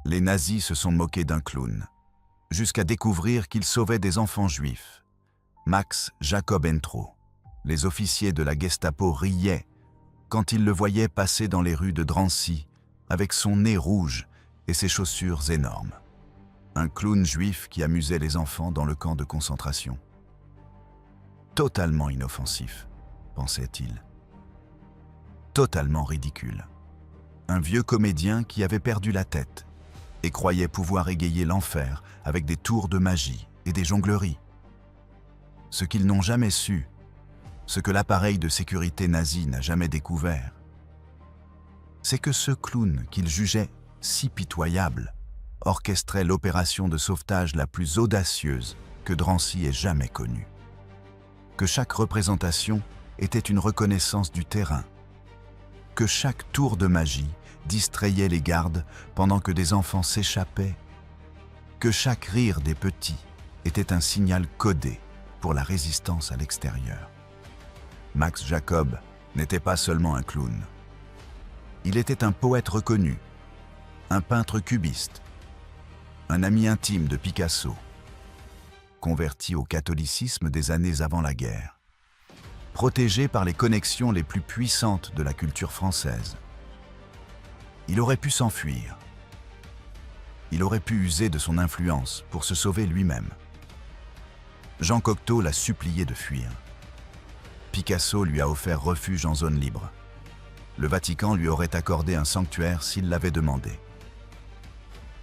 Les nazis se sont moqués d'un clown, jusqu'à découvrir qu'il sauvait des enfants juifs. Max Jacob Entro. Les officiers de la Gestapo riaient quand ils le voyaient passer dans les rues de Drancy avec son nez rouge et ses chaussures énormes. Un clown juif qui amusait les enfants dans le camp de concentration. Totalement inoffensif, pensait-il. Totalement ridicule. Un vieux comédien qui avait perdu la tête et croyait pouvoir égayer l'enfer avec des tours de magie et des jongleries. Ce qu'ils n'ont jamais su, ce que l'appareil de sécurité nazi n'a jamais découvert, c'est que ce clown qu'ils jugeaient si pitoyable orchestrait l'opération de sauvetage la plus audacieuse que Drancy ait jamais connue. Que chaque représentation était une reconnaissance du terrain, que chaque tour de magie distrayait les gardes pendant que des enfants s'échappaient, que chaque rire des petits était un signal codé pour la résistance à l'extérieur. Max Jacob n'était pas seulement un clown. Il était un poète reconnu, un peintre cubiste, un ami intime de Picasso, converti au catholicisme des années avant la guerre, protégé par les connexions les plus puissantes de la culture française. Il aurait pu s'enfuir. Il aurait pu user de son influence pour se sauver lui-même. Jean Cocteau l'a supplié de fuir. Picasso lui a offert refuge en zone libre. Le Vatican lui aurait accordé un sanctuaire s'il l'avait demandé.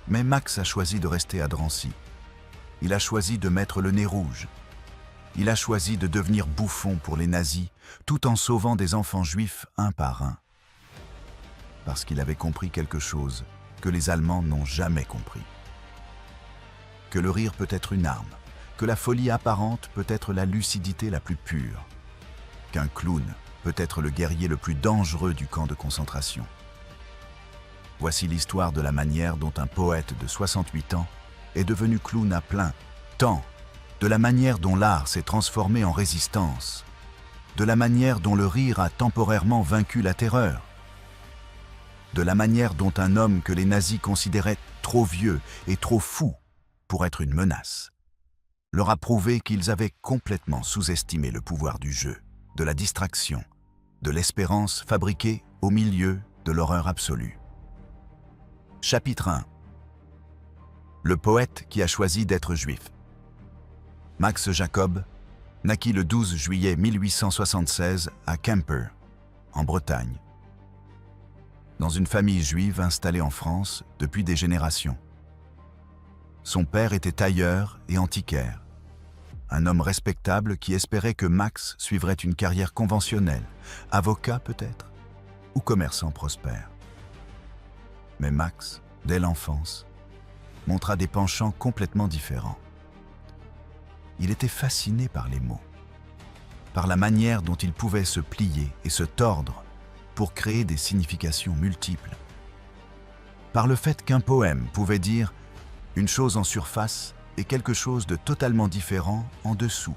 Mais Max a choisi de rester à Drancy. Il a choisi de mettre le nez rouge. Il a choisi de devenir bouffon pour les nazis, tout en sauvant des enfants juifs un par un. Parce qu'il avait compris quelque chose que les Allemands n'ont jamais compris. Que le rire peut être une arme, que la folie apparente peut être la lucidité la plus pure, qu'un clown peut être le guerrier le plus dangereux du camp de concentration. Voici l'histoire de la manière dont un poète de 68 ans est devenu clown à plein temps, de la manière dont l'art s'est transformé en résistance, de la manière dont le rire a temporairement vaincu la terreur, de la manière dont un homme que les nazis considéraient trop vieux et trop fou pour être une menace leur a prouvé qu'ils avaient complètement sous-estimé le pouvoir du jeu, de la distraction, de l'espérance fabriquée au milieu de l'horreur absolue. Chapitre 1. Le poète qui a choisi d'être juif. Max Jacob naquit le 12 juillet 1876 à Quimper, en Bretagne, dans une famille juive installée en France depuis des générations. Son père était tailleur et antiquaire, un homme respectable qui espérait que Max suivrait une carrière conventionnelle, avocat peut-être, ou commerçant prospère. Mais Max, dès l'enfance, montra des penchants complètement différents. Il était fasciné par les mots, par la manière dont ils pouvaient se plier et se tordre pour créer des significations multiples, par le fait qu'un poème pouvait dire une chose en surface et quelque chose de totalement différent en dessous.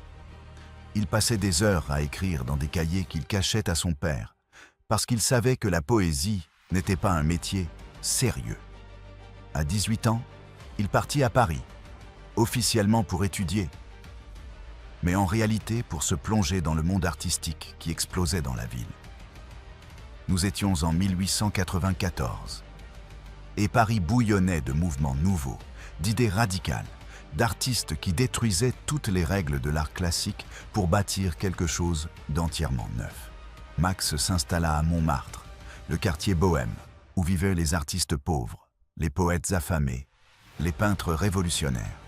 Il passait des heures à écrire dans des cahiers qu'il cachait à son père, parce qu'il savait que la poésie n'était pas un métier sérieux. À 18 ans, il partit à Paris, officiellement pour étudier, mais en réalité pour se plonger dans le monde artistique qui explosait dans la ville. Nous étions en 1894, et Paris bouillonnait de mouvements nouveaux, d'idées radicales, d'artistes qui détruisaient toutes les règles de l'art classique pour bâtir quelque chose d'entièrement neuf. Max s'installa à Montmartre, le quartier bohème, où vivaient les artistes pauvres, les poètes affamés, les peintres révolutionnaires.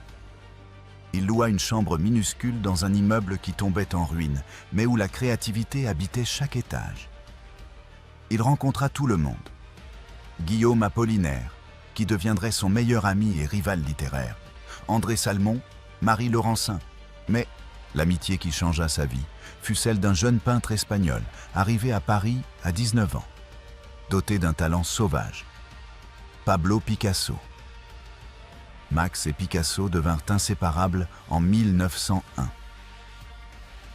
Il loua une chambre minuscule dans un immeuble qui tombait en ruine, mais où la créativité habitait chaque étage. Il rencontra tout le monde. Guillaume Apollinaire, qui deviendrait son meilleur ami et rival littéraire, André Salmon, Marie Laurencin. Mais l'amitié qui changea sa vie fut celle d'un jeune peintre espagnol, arrivé à Paris à 19 ans, doté d'un talent sauvage, Pablo Picasso. Max et Picasso devinrent inséparables en 1901.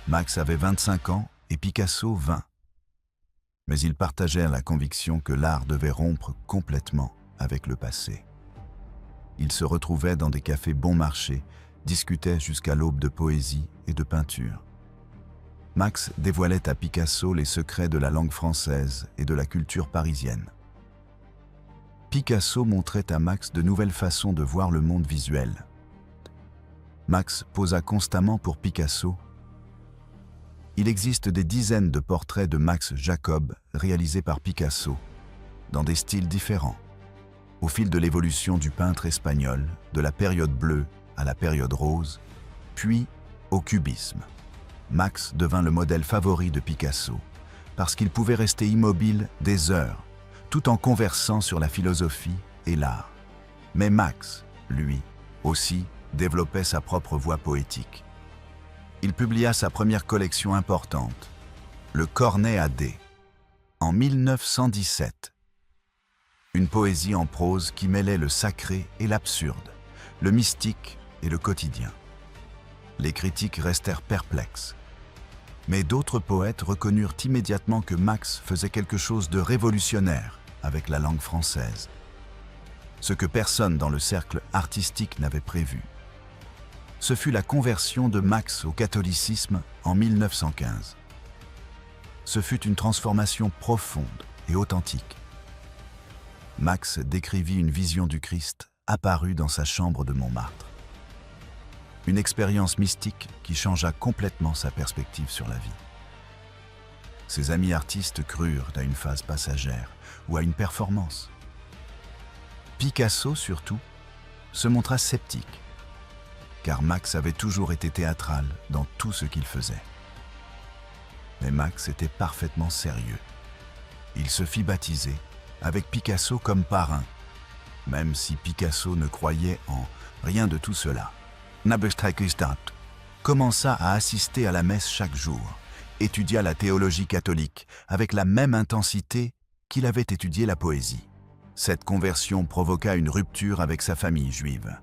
Max avait 25 ans et Picasso 20. Mais ils partagèrent la conviction que l'art devait rompre complètement avec le passé. Ils se retrouvaient dans des cafés bon marché, discutaient jusqu'à l'aube de poésie et de peinture. Max dévoilait à Picasso les secrets de la langue française et de la culture parisienne. Picasso montrait à Max de nouvelles façons de voir le monde visuel. Max posa constamment pour Picasso. Il existe des dizaines de portraits de Max Jacob réalisés par Picasso, dans des styles différents, au fil de l'évolution du peintre espagnol, de la période bleue à la période rose, puis au cubisme. Max devint le modèle favori de Picasso, parce qu'il pouvait rester immobile des heures, tout en conversant sur la philosophie et l'art. Mais Max, lui, aussi, développait sa propre voix poétique. Il publia sa première collection importante, le Cornet à dés, en 1917. Une poésie en prose qui mêlait le sacré et l'absurde, le mystique et le quotidien. Les critiques restèrent perplexes. Mais d'autres poètes reconnurent immédiatement que Max faisait quelque chose de révolutionnaire avec la langue française. Ce que personne dans le cercle artistique n'avait prévu. Ce fut la conversion de Max au catholicisme en 1915. Ce fut une transformation profonde et authentique. Max décrivit une vision du Christ apparue dans sa chambre de Montmartre. Une expérience mystique qui changea complètement sa perspective sur la vie. Ses amis artistes crurent à une phase passagère ou à une performance. Picasso, surtout, se montra sceptique, car Max avait toujours été théâtral dans tout ce qu'il faisait. Mais Max était parfaitement sérieux. Il se fit baptiser, avec Picasso comme parrain, même si Picasso ne croyait en rien de tout cela. Nabestakistat commença à assister à la messe chaque jour, étudia la théologie catholique avec la même intensité qu'il avait étudié la poésie. Cette conversion provoqua une rupture avec sa famille juive.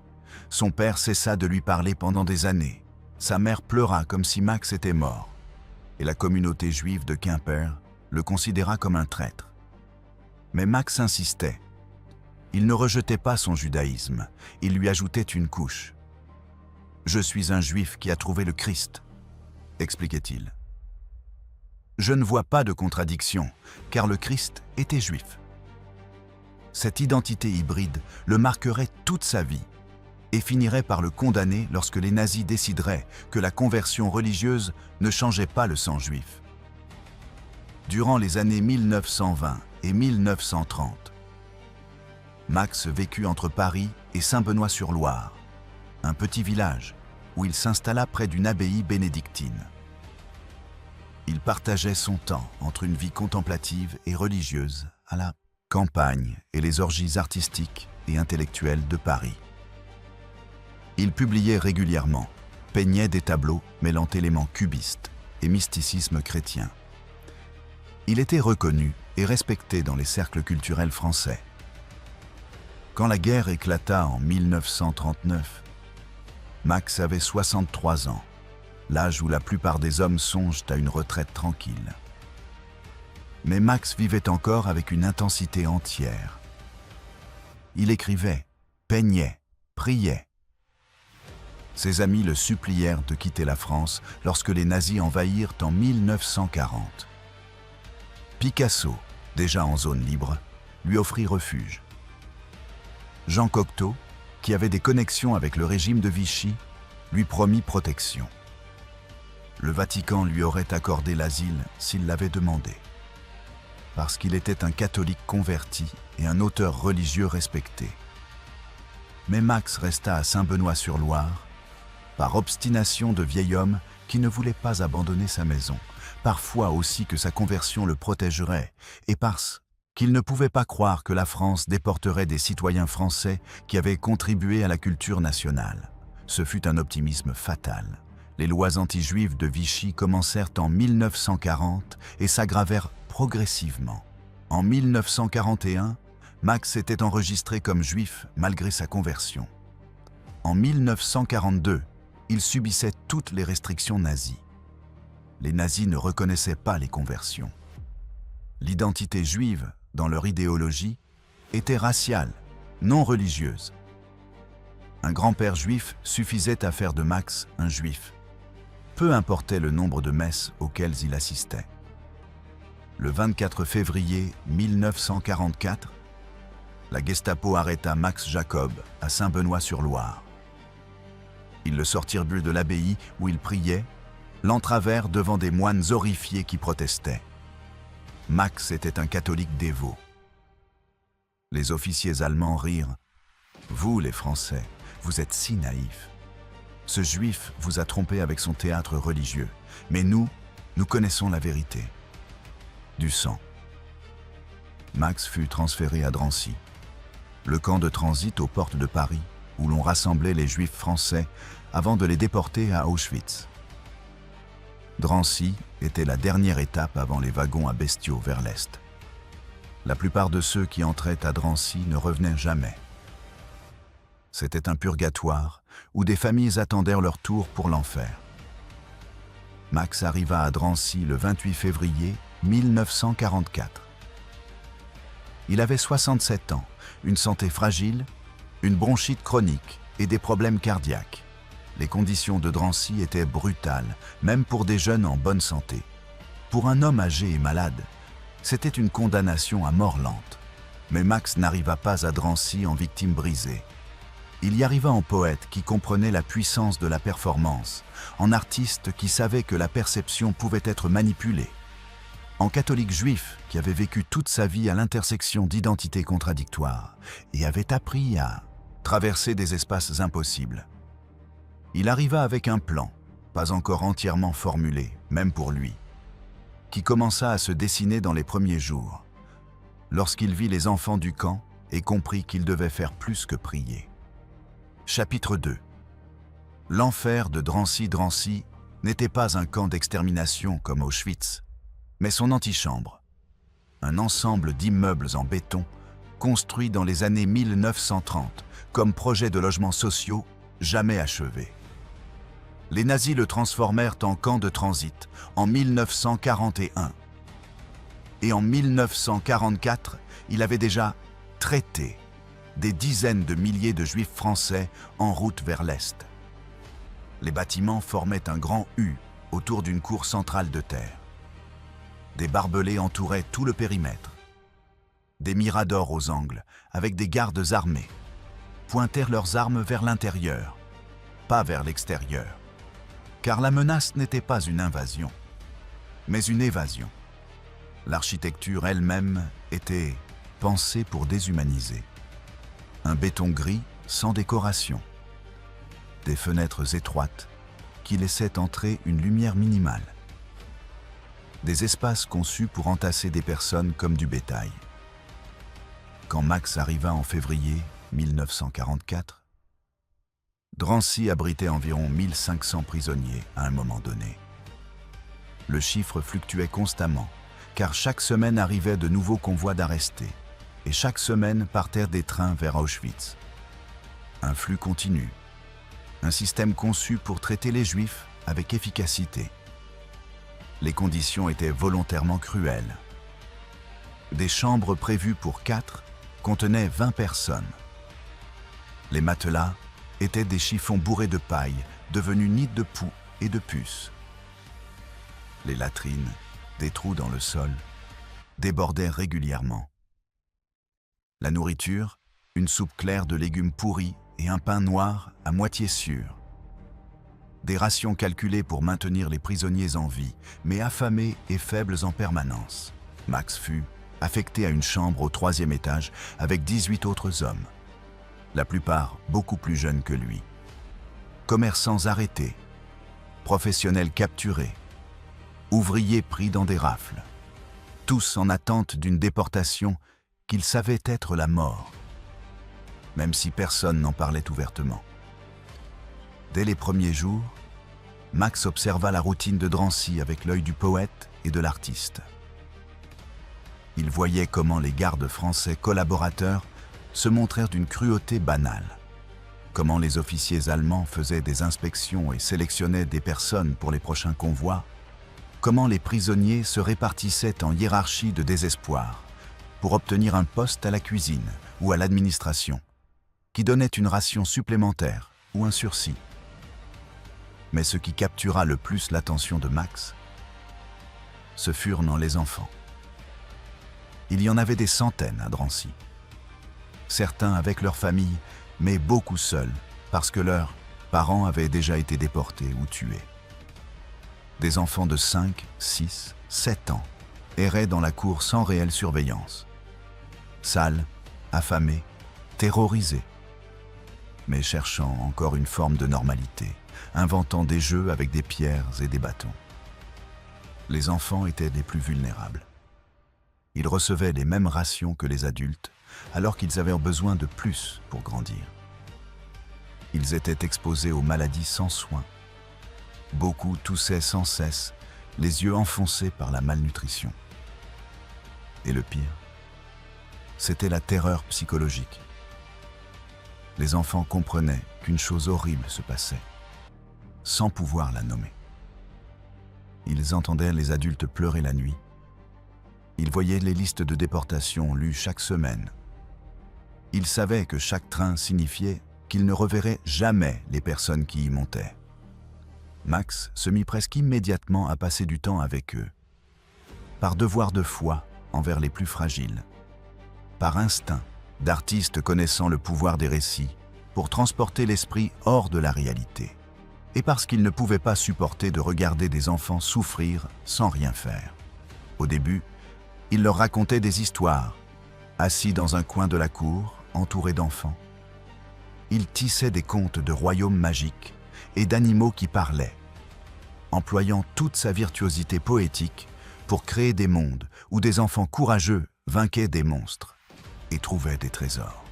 Son père cessa de lui parler pendant des années. Sa mère pleura comme si Max était mort. Et la communauté juive de Quimper le considéra comme un traître. Mais Max insistait. Il ne rejetait pas son judaïsme, il lui ajoutait une couche. « Je suis un juif qui a trouvé le Christ », expliquait-il. « Je ne vois pas de contradiction, car le Christ était juif. » Cette identité hybride le marquerait toute sa vie et finirait par le condamner lorsque les nazis décideraient que la conversion religieuse ne changeait pas le sang juif. Durant les années 1920 et 1930, Max vécut entre Paris et Saint-Benoît-sur-Loire, un petit village où il s'installa près d'une abbaye bénédictine. Il partageait son temps entre une vie contemplative et religieuse à la campagne et les orgies artistiques et intellectuelles de Paris. Il publiait régulièrement, peignait des tableaux mêlant éléments cubistes et mysticisme chrétien. Il était reconnu et respecté dans les cercles culturels français. Quand la guerre éclata en 1939, Max avait 63 ans, l'âge où la plupart des hommes songent à une retraite tranquille. Mais Max vivait encore avec une intensité entière. Il écrivait, peignait, priait. Ses amis le supplièrent de quitter la France lorsque les nazis envahirent en 1940. Picasso, déjà en zone libre, lui offrit refuge. Jean Cocteau, qui avait des connexions avec le régime de Vichy, lui promit protection. Le Vatican lui aurait accordé l'asile s'il l'avait demandé, parce qu'il était un catholique converti et un auteur religieux respecté. Mais Max resta à Saint-Benoît-sur-Loire, par obstination de vieil homme qui ne voulait pas abandonner sa maison, parfois aussi que sa conversion le protégerait, et parce qu'il ne pouvait pas croire que la France déporterait des citoyens français qui avaient contribué à la culture nationale. Ce fut un optimisme fatal. Les lois anti-juives de Vichy commencèrent en 1940 et s'aggravèrent progressivement. En 1941, Max était enregistré comme juif malgré sa conversion. En 1942, il subissait toutes les restrictions nazies. Les nazis ne reconnaissaient pas les conversions. L'identité juive, dans leur idéologie, était raciale, non religieuse. Un grand-père juif suffisait à faire de Max un juif. Peu importait le nombre de messes auxquelles il assistait. Le 24 février 1944, la Gestapo arrêta Max Jacob à Saint-Benoît-sur-Loire. Ils le sortirent de l'abbaye où il priait, l'entravèrent devant des moines horrifiés qui protestaient. Max était un catholique dévot. Les officiers allemands rirent. « Vous, les Français, vous êtes si naïfs. Ce juif vous a trompé avec son théâtre religieux, mais nous connaissons la vérité. » Du sang. Max fut transféré à Drancy, le camp de transit aux portes de Paris, où l'on rassemblait les juifs français avant de les déporter à Auschwitz. Drancy était la dernière étape avant les wagons à bestiaux vers l'Est. La plupart de ceux qui entraient à Drancy ne revenaient jamais. C'était un purgatoire où des familles attendèrent leur tour pour l'enfer. Max arriva à Drancy le 28 février 1944. Il avait 67 ans, une santé fragile, une bronchite chronique et des problèmes cardiaques. Les conditions de Drancy étaient brutales, même pour des jeunes en bonne santé. Pour un homme âgé et malade, c'était une condamnation à mort lente. Mais Max n'arriva pas à Drancy en victime brisée. Il y arriva en poète qui comprenait la puissance de la performance, en artiste qui savait que la perception pouvait être manipulée, en catholique juif qui avait vécu toute sa vie à l'intersection d'identités contradictoires et avait appris à traverser des espaces impossibles. Il arriva avec un plan, pas encore entièrement formulé, même pour lui, qui commença à se dessiner dans les premiers jours, lorsqu'il vit les enfants du camp et comprit qu'il devait faire plus que prier. Chapitre 2. L'enfer de Drancy n'était pas un camp d'extermination comme Auschwitz, mais son antichambre, un ensemble d'immeubles en béton construits dans les années 1930 comme projet de logements sociaux jamais achevé. Les nazis le transformèrent en camp de transit en 1941. Et en 1944, il avait déjà traité des dizaines de milliers de juifs français en route vers l'Est. Les bâtiments formaient un grand U autour d'une cour centrale de terre. Des barbelés entouraient tout le périmètre. Des miradors aux angles, avec des gardes armés, pointèrent leurs armes vers l'intérieur, pas vers l'extérieur. Car la menace n'était pas une invasion, mais une évasion. L'architecture elle-même était pensée pour déshumaniser. Un béton gris sans décoration. Des fenêtres étroites qui laissaient entrer une lumière minimale. Des espaces conçus pour entasser des personnes comme du bétail. Quand Max arriva en février 1944, Drancy abritait environ 1500 prisonniers à un moment donné. Le chiffre fluctuait constamment, car chaque semaine arrivaient de nouveaux convois d'arrestés, et chaque semaine partèrent des trains vers Auschwitz. Un flux continu, un système conçu pour traiter les Juifs avec efficacité. Les conditions étaient volontairement cruelles. Des chambres prévues pour 4 contenaient 20 personnes. Les matelas étaient des chiffons bourrés de paille, devenus nids de poux et de puces. Les latrines, des trous dans le sol, débordaient régulièrement. La nourriture, une soupe claire de légumes pourris et un pain noir à moitié sûr. Des rations calculées pour maintenir les prisonniers en vie, mais affamés et faibles en permanence. Max fut affecté à une chambre au 3e étage avec 18 autres hommes, la plupart beaucoup plus jeunes que lui. Commerçants arrêtés, professionnels capturés, ouvriers pris dans des rafles, tous en attente d'une déportation qu'ils savaient être la mort, même si personne n'en parlait ouvertement. Dès les premiers jours, Max observa la routine de Drancy avec l'œil du poète et de l'artiste. Il voyait comment les gardes français collaborateurs se montrèrent d'une cruauté banale, comment les officiers allemands faisaient des inspections et sélectionnaient des personnes pour les prochains convois, comment les prisonniers se répartissaient en hiérarchie de désespoir pour obtenir un poste à la cuisine ou à l'administration. qui donnait une ration supplémentaire ou un sursis. Mais ce qui captura le plus l'attention de Max, ce furent non les enfants. Il y en avait des centaines à Drancy. Certains avec leur famille, mais beaucoup seuls, parce que leurs parents avaient déjà été déportés ou tués. Des enfants de 5, 6, 7 ans erraient dans la cour sans réelle surveillance. Sales, affamés, terrorisés, mais cherchant encore une forme de normalité, inventant des jeux avec des pierres et des bâtons. Les enfants étaient les plus vulnérables. Ils recevaient les mêmes rations que les adultes, alors qu'ils avaient besoin de plus pour grandir. Ils étaient exposés aux maladies sans soins. Beaucoup toussaient sans cesse, les yeux enfoncés par la malnutrition. Et le pire, c'était la terreur psychologique. Les enfants comprenaient qu'une chose horrible se passait, sans pouvoir la nommer. Ils entendaient les adultes pleurer la nuit. Ils voyaient les listes de déportation lues chaque semaine. Ils savaient que chaque train signifiait qu'ils ne reverraient jamais les personnes qui y montaient. Max se mit presque immédiatement à passer du temps avec eux, par devoir de foi envers les plus fragiles, par instinct d'artiste connaissant le pouvoir des récits pour transporter l'esprit hors de la réalité, et parce qu'il ne pouvait pas supporter de regarder des enfants souffrir sans rien faire. Au début, il leur racontait des histoires, assis dans un coin de la cour, entouré d'enfants. Il tissait des contes de royaumes magiques et d'animaux qui parlaient, employant toute sa virtuosité poétique pour créer des mondes où des enfants courageux vainquaient des monstres et trouvaient des trésors.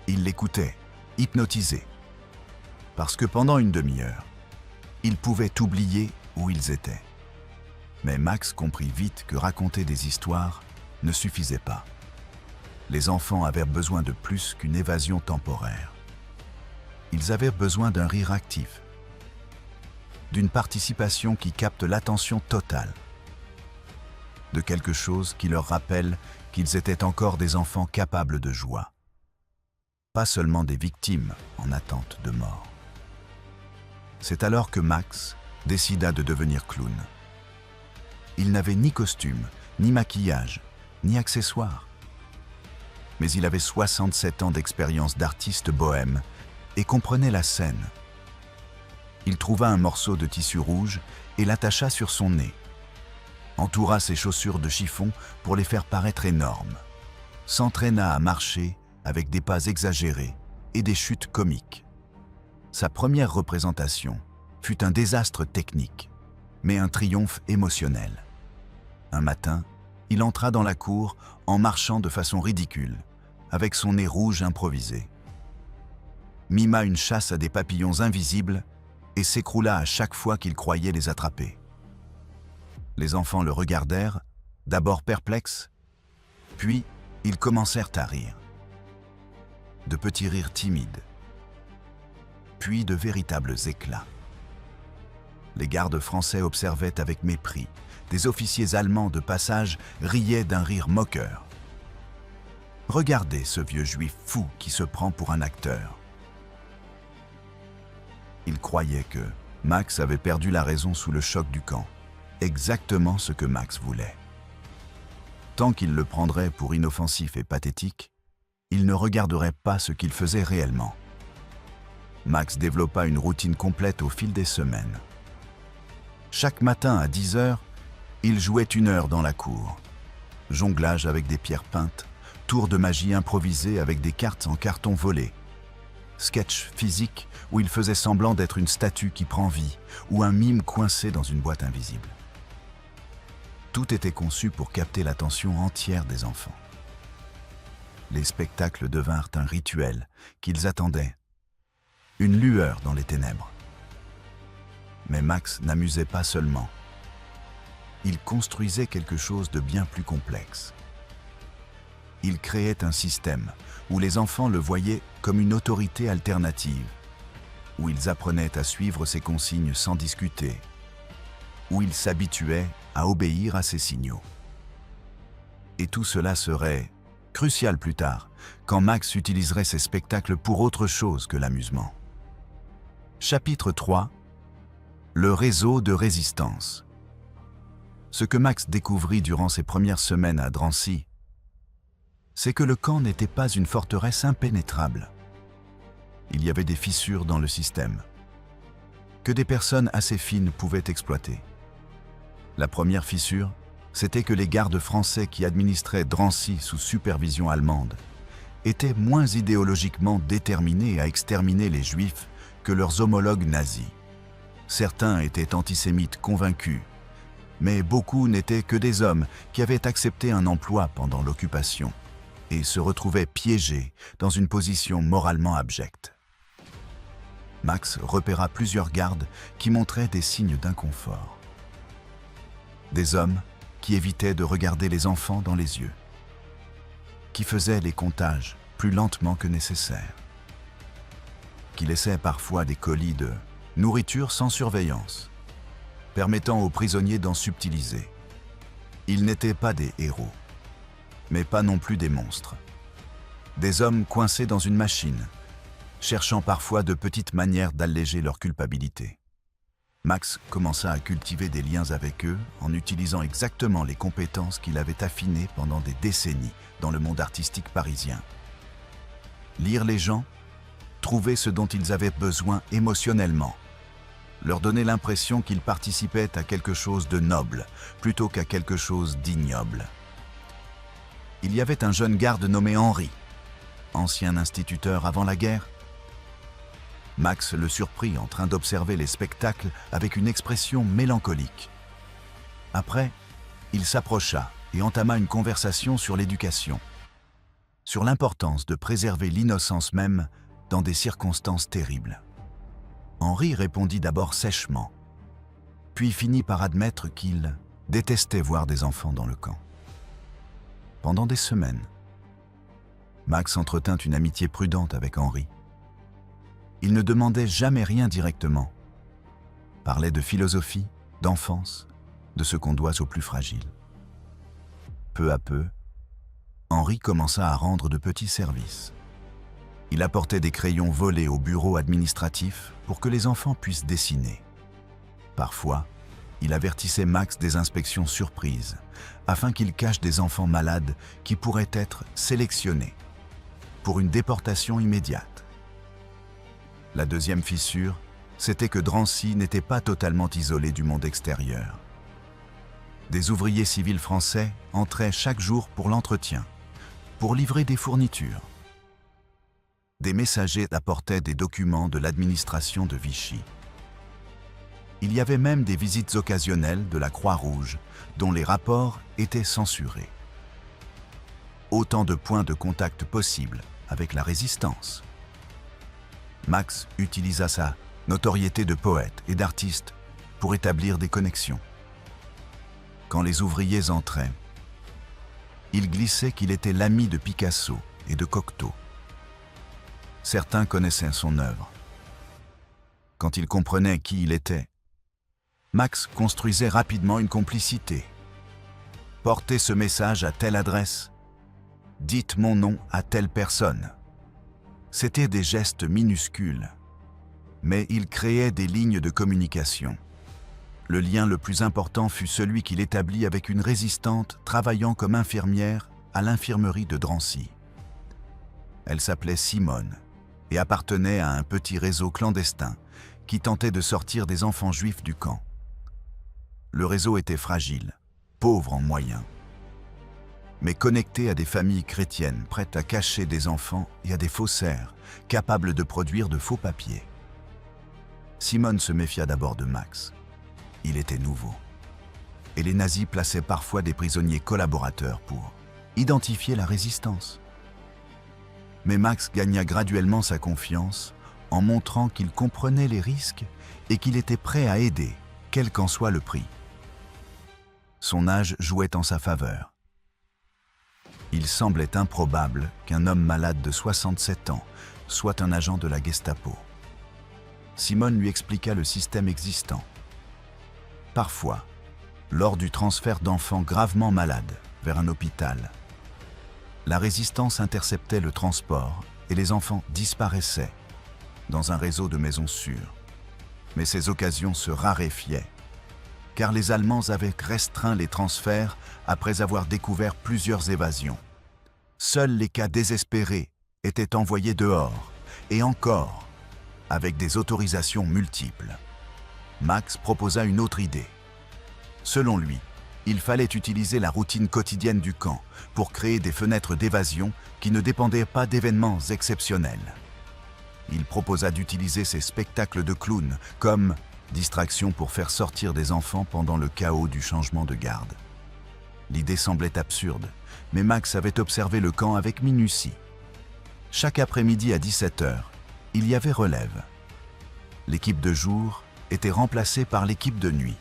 Il l'écoutait, hypnotisé, parce que pendant une demi-heure, ils pouvaient oublier où ils étaient. Mais Max comprit vite que raconter des histoires ne suffisait pas. Les enfants avaient besoin de plus qu'une évasion temporaire. Ils avaient besoin d'un rire actif, d'une participation qui capte l'attention totale, de quelque chose qui leur rappelle qu'ils étaient encore des enfants capables de joie, pas seulement des victimes en attente de mort. C'est alors que Max décida de devenir clown. Il n'avait ni costume, ni maquillage, ni accessoires. Mais il avait 67 ans d'expérience d'artiste bohème et comprenait la scène. Il trouva un morceau de tissu rouge et l'attacha sur son nez, entoura ses chaussures de chiffon pour les faire paraître énormes, s'entraîna à marcher avec des pas exagérés et des chutes comiques. Sa première représentation fut un désastre technique, mais un triomphe émotionnel. Un matin, il entra dans la cour en marchant de façon ridicule, avec son nez rouge improvisé. Mima une chasse à des papillons invisibles et s'écroula à chaque fois qu'il croyait les attraper. Les enfants le regardèrent, d'abord perplexes, puis ils commencèrent à rire. De petits rires timides, puis de véritables éclats. Les gardes français observaient avec mépris. Des officiers allemands de passage riaient d'un rire moqueur. Regardez ce vieux juif fou qui se prend pour un acteur. Ils croyaient que Max avait perdu la raison sous le choc du camp, exactement ce que Max voulait. Tant qu'il le prendrait pour inoffensif et pathétique, il ne regarderait pas ce qu'il faisait réellement. Max développa une routine complète au fil des semaines. Chaque matin à 10 heures, il jouait 1 heure dans la cour. Jonglage avec des pierres peintes, tours de magie improvisés avec des cartes en carton volé, sketch physique où il faisait semblant d'être une statue qui prend vie ou un mime coincé dans une boîte invisible. Tout était conçu pour capter l'attention entière des enfants. Les spectacles devinrent un rituel qu'ils attendaient, une lueur dans les ténèbres. Mais Max n'amusait pas seulement. Il construisait quelque chose de bien plus complexe. Il créait un système où les enfants le voyaient comme une autorité alternative, où ils apprenaient à suivre ses consignes sans discuter, où ils s'habituaient à obéir à ses signaux. Et tout cela serait crucial plus tard, quand Max utiliserait ces spectacles pour autre chose que l'amusement. Chapitre 3. Le réseau de résistance. Ce que Max découvrit durant ses premières semaines à Drancy, c'est que le camp n'était pas une forteresse impénétrable. Il y avait des fissures dans le système, que des personnes assez fines pouvaient exploiter. La première fissure, c'était que les gardes français qui administraient Drancy sous supervision allemande étaient moins idéologiquement déterminés à exterminer les Juifs que leurs homologues nazis. Certains étaient antisémites convaincus, mais beaucoup n'étaient que des hommes qui avaient accepté un emploi pendant l'occupation et se retrouvaient piégés dans une position moralement abjecte. Max repéra plusieurs gardes qui montraient des signes d'inconfort. Des hommes qui évitaient de regarder les enfants dans les yeux, qui faisaient les comptages plus lentement que nécessaire, qui laissaient parfois des colis de nourriture sans surveillance, permettant aux prisonniers d'en subtiliser. Ils n'étaient pas des héros, mais pas non plus des monstres. Des hommes coincés dans une machine, cherchant parfois de petites manières d'alléger leur culpabilité. Max commença à cultiver des liens avec eux en utilisant exactement les compétences qu'il avait affinées pendant des décennies dans le monde artistique parisien. Lire les gens, trouver ce dont ils avaient besoin émotionnellement, leur donner l'impression qu'ils participaient à quelque chose de noble plutôt qu'à quelque chose d'ignoble. Il y avait un jeune garde nommé Henri, ancien instituteur avant la guerre. Max le surprit en train d'observer les spectacles avec une expression mélancolique. Après, il s'approcha et entama une conversation sur l'éducation, sur l'importance de préserver l'innocence même dans des circonstances terribles. Henri répondit d'abord sèchement, puis finit par admettre qu'il détestait voir des enfants dans le camp. Pendant des semaines, Max entretint une amitié prudente avec Henri. Il ne demandait jamais rien directement, parlait de philosophie, d'enfance, de ce qu'on doit aux plus fragiles. Peu à peu, Henri commença à rendre de petits services. Il apportait des crayons volés au bureau administratif pour que les enfants puissent dessiner. Parfois, il avertissait Max des inspections surprises, afin qu'il cache des enfants malades qui pourraient être sélectionnés pour une déportation immédiate. La deuxième fissure, c'était que Drancy n'était pas totalement isolé du monde extérieur. Des ouvriers civils français entraient chaque jour pour l'entretien, pour livrer des fournitures. Des messagers apportaient des documents de l'administration de Vichy. Il y avait même des visites occasionnelles de la Croix-Rouge, dont les rapports étaient censurés. Autant de points de contact possibles avec la résistance. Max utilisa sa notoriété de poète et d'artiste pour établir des connexions. Quand les ouvriers entraient, il glissait qu'il était l'ami de Picasso et de Cocteau. Certains connaissaient son œuvre. Quand ils comprenaient qui il était, Max construisait rapidement une complicité. Portez ce message à telle adresse. Dites mon nom à telle personne. C'étaient des gestes minuscules, mais il créait des lignes de communication. Le lien le plus important fut celui qu'il établit avec une résistante travaillant comme infirmière à l'infirmerie de Drancy. Elle s'appelait Simone et appartenait à un petit réseau clandestin qui tentait de sortir des enfants juifs du camp. Le réseau était fragile, pauvre en moyens, mais connecté à des familles chrétiennes prêtes à cacher des enfants et à des faussaires capables de produire de faux papiers. Simone se méfia d'abord de Max. Il était nouveau. Et les nazis plaçaient parfois des prisonniers collaborateurs pour identifier la résistance. Mais Max gagna graduellement sa confiance en montrant qu'il comprenait les risques et qu'il était prêt à aider, quel qu'en soit le prix. Son âge jouait en sa faveur. Il semblait improbable qu'un homme malade de 67 ans soit un agent de la Gestapo. Simone lui expliqua le système existant. Parfois, lors du transfert d'enfants gravement malades vers un hôpital, La résistance interceptait le transport et les enfants disparaissaient dans un réseau de maisons sûres. Mais ces occasions se raréfiaient, car les Allemands avaient restreint les transferts après avoir découvert plusieurs évasions. Seuls les cas désespérés étaient envoyés dehors, et encore, avec des autorisations multiples. Max proposa une autre idée. Selon lui, il fallait utiliser la routine quotidienne du camp pour créer des fenêtres d'évasion qui ne dépendaient pas d'événements exceptionnels. Il proposa d'utiliser ces spectacles de clowns comme distraction pour faire sortir des enfants pendant le chaos du changement de garde. L'idée semblait absurde, mais Max avait observé le camp avec minutie. Chaque après-midi à 17h, il y avait relève. L'équipe de jour était remplacée par l'équipe de nuit.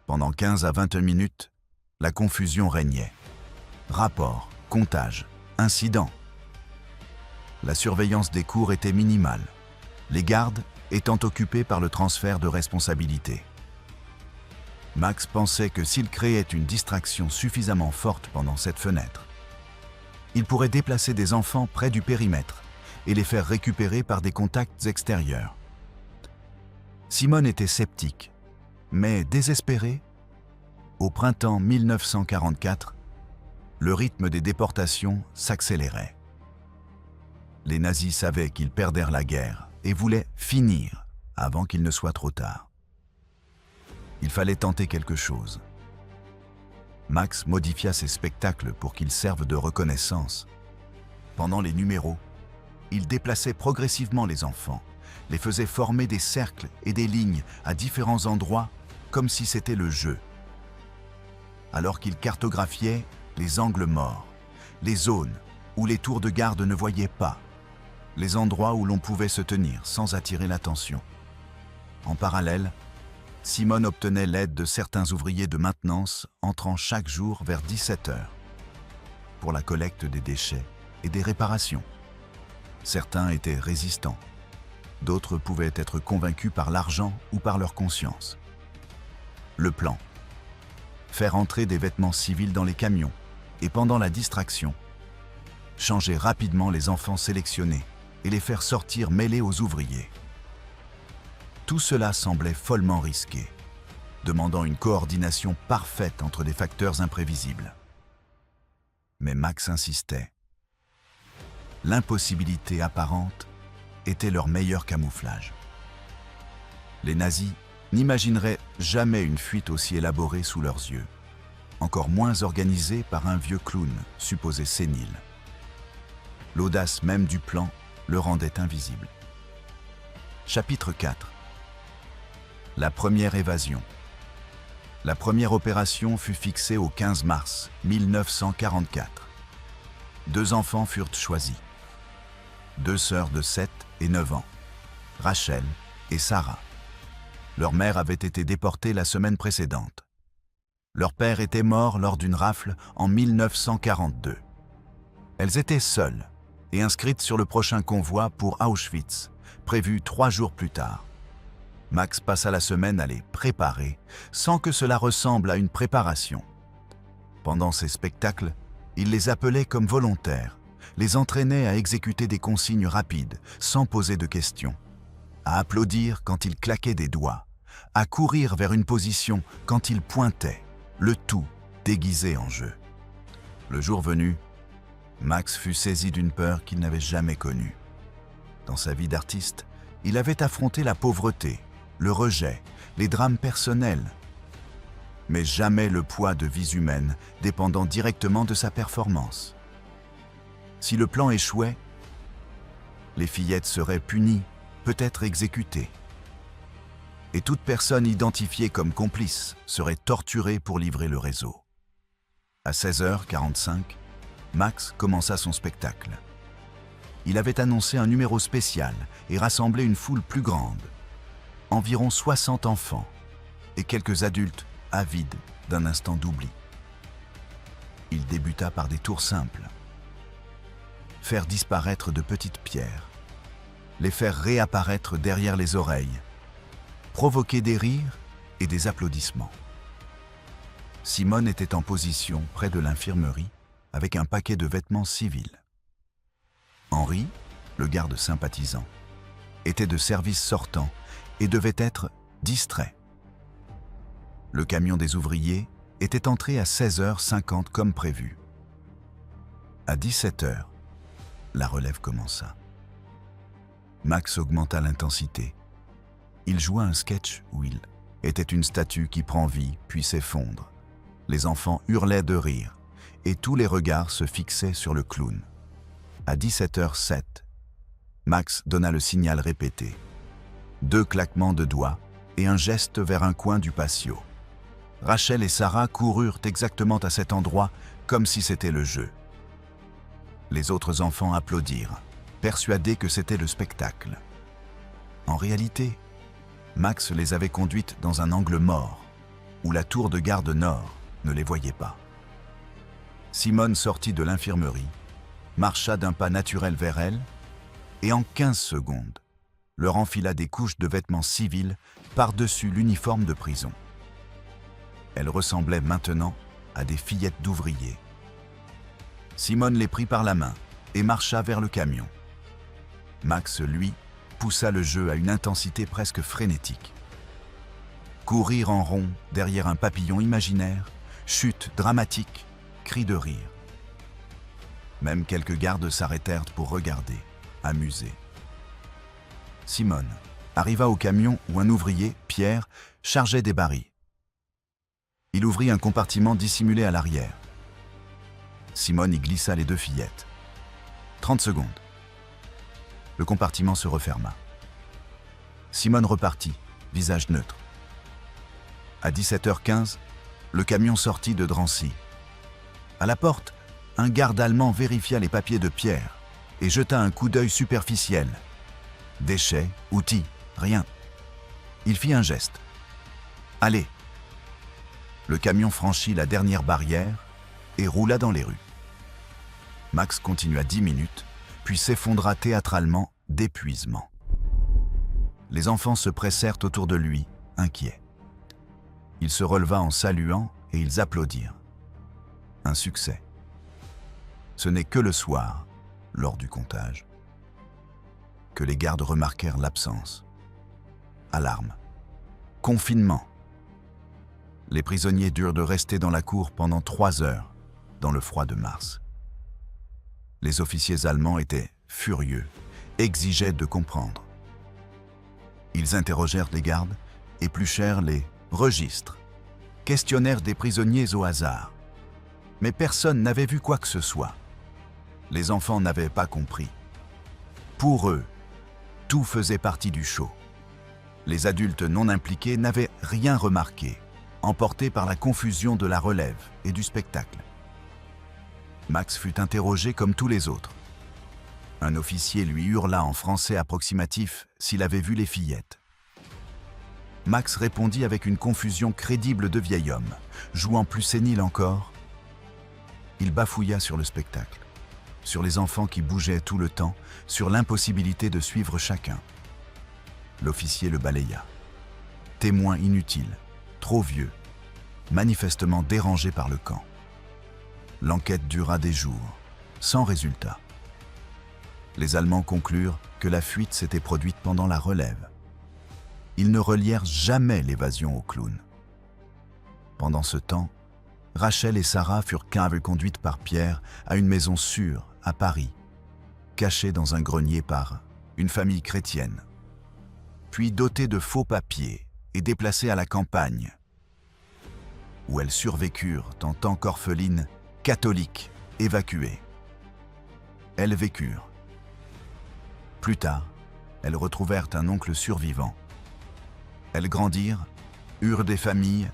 Pendant 15 à 20 minutes, la confusion régnait. Rapports, comptages, incidents. La surveillance des cours était minimale, les gardes étant occupés par le transfert de responsabilité. Max pensait que s'il créait une distraction suffisamment forte pendant cette fenêtre, il pourrait déplacer des enfants près du périmètre et les faire récupérer par des contacts extérieurs. Simone était sceptique, mais désespérée. Au printemps 1944, le rythme des déportations s'accélérait. Les nazis savaient qu'ils perdèrent la guerre et voulaient finir avant qu'il ne soit trop tard. Il fallait tenter quelque chose. Max modifia ses spectacles pour qu'ils servent de reconnaissance. Pendant les numéros, il déplaçait progressivement les enfants, les faisait former des cercles et des lignes à différents endroits comme si c'était le jeu. Alors qu'il cartographiait les angles morts, les zones où les tours de garde ne voyaient pas, les endroits où l'on pouvait se tenir sans attirer l'attention. En parallèle, Simone obtenait l'aide de certains ouvriers de maintenance entrant chaque jour vers 17h pour la collecte des déchets et des réparations. Certains étaient résistants, d'autres pouvaient être convaincus par l'argent ou par leur conscience. Le plan: faire entrer des vêtements civils dans les camions et pendant la distraction, changer rapidement les enfants sélectionnés et les faire sortir mêlés aux ouvriers. Tout cela semblait follement risqué, demandant une coordination parfaite entre des facteurs imprévisibles. Mais Max insistait. L'impossibilité apparente était leur meilleur camouflage. Les nazis n'imagineraient jamais une fuite aussi élaborée sous leurs yeux, encore moins organisée par un vieux clown supposé sénile. L'audace même du plan le rendait invisible. Chapitre 4. La première évasion. La première opération fut fixée au 15 mars 1944. 2 enfants furent choisis. 2 sœurs de 7 et 9 ans, Rachel et Sarah. Leur mère avait été déportée la semaine précédente. Leur père était mort lors d'une rafle en 1942. Elles étaient seules et inscrites sur le prochain convoi pour Auschwitz, prévu 3 jours plus tard. Max passa la semaine à les préparer sans que cela ressemble à une préparation. Pendant ces spectacles, il les appelait comme volontaires, les entraînait à exécuter des consignes rapides, sans poser de questions, à applaudir quand ils claquaient des doigts, à courir vers une position quand ils pointaient, le tout déguisé en jeu. Le jour venu, Max fut saisi d'une peur qu'il n'avait jamais connue. Dans sa vie d'artiste, il avait affronté la pauvreté, le rejet, les drames personnels, mais jamais le poids de vies humaines dépendant directement de sa performance. Si le plan échouait, les fillettes seraient punies, peut-être exécutées. Et toute personne identifiée comme complice serait torturée pour livrer le réseau. À 16h45, Max commença son spectacle. Il avait annoncé un numéro spécial et rassemblé une foule plus grande. Environ 60 enfants et quelques adultes avides d'un instant d'oubli. Il débuta par des tours simples. Faire disparaître de petites pierres, les faire réapparaître derrière les oreilles, provoquer des rires et des applaudissements. Simone était en position près de l'infirmerie avec un paquet de vêtements civils. Henri, le garde sympathisant, était de service sortant et devait être distrait. Le camion des ouvriers était entré à 16h50 comme prévu. À 17h, la relève commença. Max augmenta l'intensité. Il joua un sketch où il était une statue qui prend vie puis s'effondre. Les enfants hurlaient de rire et tous les regards se fixaient sur le clown. À 17h07, Max donna le signal répété. 2 claquements de doigts et un geste vers un coin du patio. Rachel et Sarah coururent exactement à cet endroit comme si c'était le jeu. Les autres enfants applaudirent, persuadés que c'était le spectacle. En réalité, Max les avait conduites dans un angle mort, où la tour de garde nord ne les voyait pas. Simone sortit de l'infirmerie, marcha d'un pas naturel vers elle, et en 15 secondes, leur enfila des couches de vêtements civils par-dessus l'uniforme de prison. Elles ressemblaient maintenant à des fillettes d'ouvriers. Simone les prit par la main et marcha vers le camion. Max, lui, poussa le jeu à une intensité presque frénétique. Courir en rond derrière un papillon imaginaire, chute dramatique, cris de rire. Même quelques gardes s'arrêtèrent pour regarder, amusés. Simone arriva au camion où un ouvrier, Pierre, chargeait des barils. Il ouvrit un compartiment dissimulé à l'arrière. Simone y glissa les 2 fillettes. 30 secondes. Le compartiment se referma. Simone repartit, visage neutre. À 17h15, le camion sortit de Drancy. À la porte, un garde allemand vérifia les papiers de Pierre et jeta un coup d'œil superficiel. Déchets, outils, rien. Il fit un geste. « Allez !» Le camion franchit la dernière barrière et roula dans les rues. Max continua 10 minutes, puis s'effondra théâtralement d'épuisement. Les enfants se pressèrent autour de lui, inquiets. Il se releva en saluant et ils applaudirent. Un succès. Ce n'est que le soir, lors du comptage, que les gardes remarquèrent l'absence. Alarme. Confinement. Les prisonniers durent de rester dans la cour pendant 3 heures, dans le froid de mars. Les officiers allemands étaient furieux, exigeaient de comprendre. Ils interrogèrent les gardes, épluchèrent les registres, questionnèrent des prisonniers au hasard. Mais personne n'avait vu quoi que ce soit. Les enfants n'avaient pas compris. Pour eux, tout faisait partie du show. Les adultes non impliqués n'avaient rien remarqué, emportés par la confusion de la relève et du spectacle. Max fut interrogé comme tous les autres. Un officier lui hurla en français approximatif s'il avait vu les fillettes. Max répondit avec une confusion crédible de vieil homme, jouant plus sénile encore. Il bafouilla sur le spectacle, sur les enfants qui bougeaient tout le temps, sur l'impossibilité de suivre chacun. L'officier le balaya. Témoin inutile, trop vieux, manifestement dérangé par le camp. L'enquête dura des jours, sans résultat. Les Allemands conclurent que la fuite s'était produite pendant la relève. Ils ne relièrent jamais l'évasion au clown. Pendant ce temps, Rachel et Sarah furent conduites par Pierre à une maison sûre à Paris, cachée dans un grenier par une famille chrétienne, puis dotées de faux papiers et déplacées à la campagne, où elles survécurent en tant qu'orphelines catholiques évacuées. Elles vécurent. Plus tard, elles retrouvèrent un oncle survivant. Elles grandirent, eurent des familles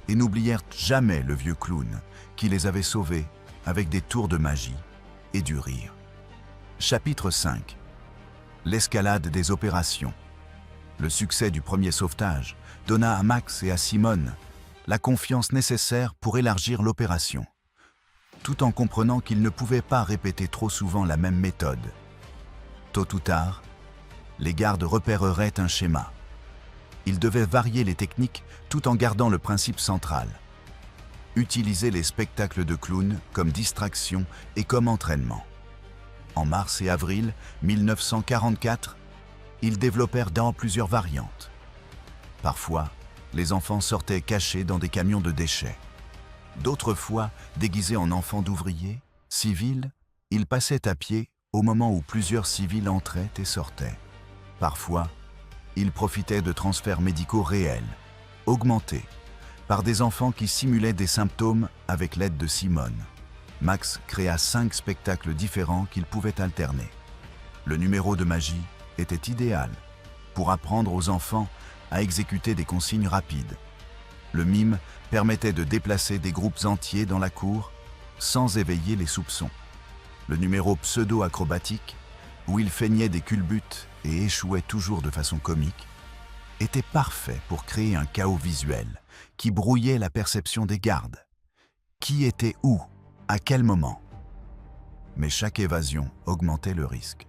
et n'oublièrent jamais le vieux clown qui les avait sauvées avec des tours de magie et du rire. Chapitre 5. L'escalade des opérations. Le succès du premier sauvetage donna à Max et à Simone la confiance nécessaire pour élargir l'opération, tout en comprenant qu'ils ne pouvaient pas répéter trop souvent la même méthode. Tôt ou tard, les gardes repéreraient un schéma. Ils devaient varier les techniques tout en gardant le principe central. utilisaient les spectacles de clowns comme distraction et comme entraînement. En mars et avril 1944, ils développèrent plusieurs variantes. Parfois, les enfants sortaient cachés dans des camions de déchets. D'autres fois, déguisés en enfants d'ouvriers, civils, ils passaient à pied au moment où plusieurs civils entraient et sortaient. Parfois, ils profitaient de transferts médicaux réels, augmentés, par des enfants qui simulaient des symptômes avec l'aide de Simone. Max créa 5 spectacles différents qu'il pouvait alterner. Le numéro de magie était idéal pour apprendre aux enfants à exécuter des consignes rapides. Le mime permettait de déplacer des groupes entiers dans la cour sans éveiller les soupçons. Le numéro pseudo-acrobatique, où il feignait des culbutes et échouait toujours de façon comique, était parfait pour créer un chaos visuel qui brouillait la perception des gardes. Qui était où, à quel moment? Mais chaque évasion augmentait le risque.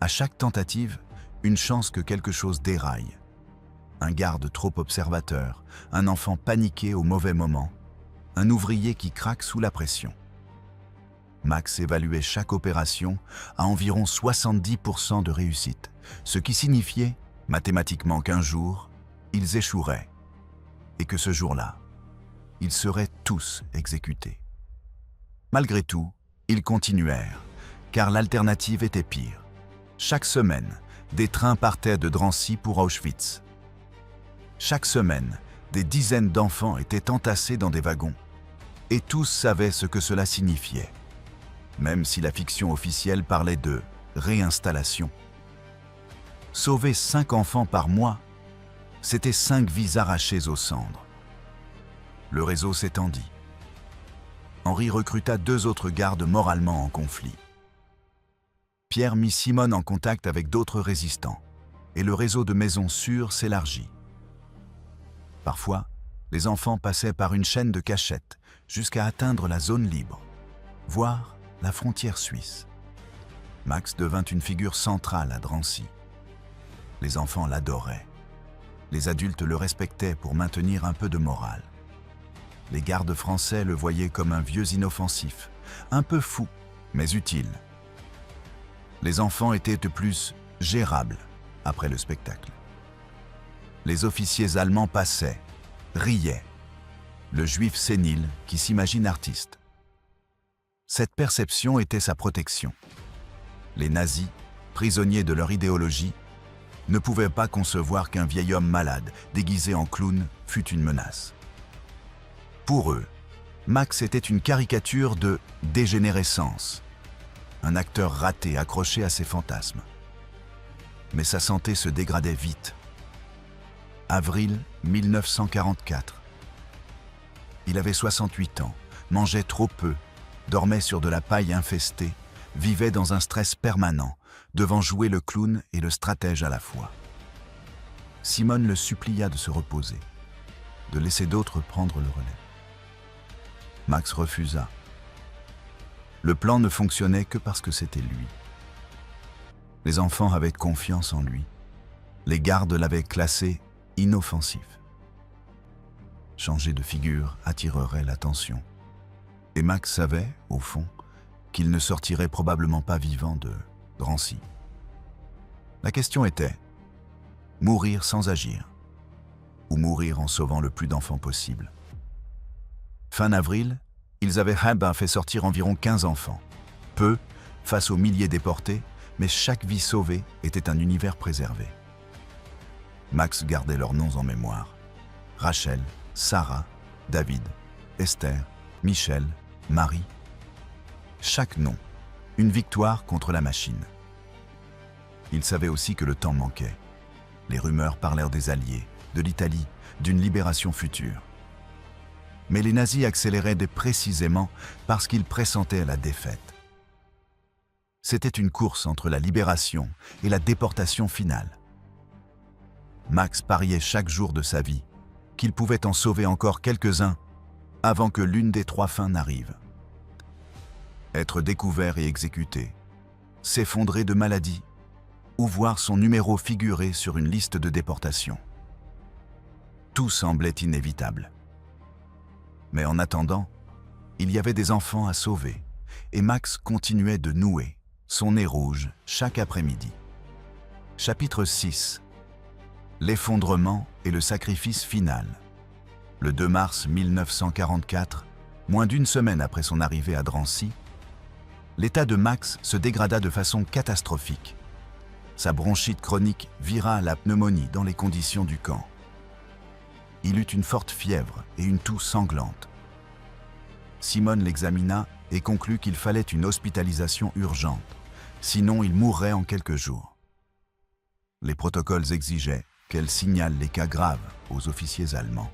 À chaque tentative, une chance que quelque chose déraille. Un garde trop observateur, un enfant paniqué au mauvais moment, un ouvrier qui craque sous la pression. Max évaluait chaque opération à environ 70% de réussite, ce qui signifiait mathématiquement qu'un jour, ils échoueraient, et que ce jour-là, ils seraient tous exécutés. Malgré tout, ils continuèrent, car l'alternative était pire. Chaque semaine, des trains partaient de Drancy pour Auschwitz. Chaque semaine, des dizaines d'enfants étaient entassés dans des wagons, et tous savaient ce que cela signifiait, même si la fiction officielle parlait de réinstallation. Sauver 5 enfants par mois, c'était 5 vies arrachées aux cendres. Le réseau s'étendit. Henri recruta 2 autres gardes moralement en conflit. Pierre mit Simone en contact avec d'autres résistants, et le réseau de maisons sûres s'élargit. Parfois, les enfants passaient par une chaîne de cachettes jusqu'à atteindre la zone libre, voire la frontière suisse. Max devint une figure centrale à Drancy. Les enfants l'adoraient. Les adultes le respectaient pour maintenir un peu de morale. Les gardes français le voyaient comme un vieux inoffensif, un peu fou, mais utile. Les enfants étaient de plus gérables après le spectacle. Les officiers allemands passaient, riaient. Le juif sénile qui s'imagine artiste. Cette perception était sa protection. Les nazis, prisonniers de leur idéologie, ne pouvaient pas concevoir qu'un vieil homme malade, déguisé en clown, fût une menace. Pour eux, Max était une caricature de dégénérescence, un acteur raté accroché à ses fantasmes. Mais sa santé se dégradait vite. Avril 1944. Il avait 68 ans, mangeait trop peu, dormait sur de la paille infestée, vivait dans un stress permanent, devant jouer le clown et le stratège à la fois. Simone le supplia de se reposer, de laisser d'autres prendre le relais. Max refusa. Le plan ne fonctionnait que parce que c'était lui. Les enfants avaient confiance en lui. Les gardes l'avaient classé inoffensif. Changer de figure attirerait l'attention. Et Max savait, au fond, qu'il ne sortirait probablement pas vivant de Drancy. La question était, mourir sans agir, ou mourir en sauvant le plus d'enfants possible. Fin avril, ils avaient fait sortir environ 15 enfants. Peu, face aux milliers déportés, mais chaque vie sauvée était un univers préservé. Max gardait leurs noms en mémoire. Rachel, Sarah, David, Esther, Michel, Marie. Chaque nom, une victoire contre la machine. Il savait aussi que le temps manquait. Les rumeurs parlèrent des Alliés, de l'Italie, d'une libération future. Mais les nazis accéléraient précisément parce qu'ils pressentaient la défaite. C'était une course entre la libération et la déportation finale. Max pariait chaque jour de sa vie qu'il pouvait en sauver encore quelques-uns avant que l'une des 3 fins n'arrive. Être découvert et exécuté, s'effondrer de maladie, ou voir son numéro figurer sur une liste de déportation. Tout semblait inévitable. Mais en attendant, il y avait des enfants à sauver, et Max continuait de nouer, son nez rouge, chaque après-midi. Chapitre 6. L'effondrement et le sacrifice final. Le 2 mars 1944, moins d'une semaine après son arrivée à Drancy, l'état de Max se dégrada de façon catastrophique. Sa bronchite chronique vira à la pneumonie dans les conditions du camp. Il eut une forte fièvre et une toux sanglante. Simone l'examina et conclut qu'il fallait une hospitalisation urgente, sinon il mourrait en quelques jours. Les protocoles exigeaient qu'elle signale les cas graves aux officiers allemands,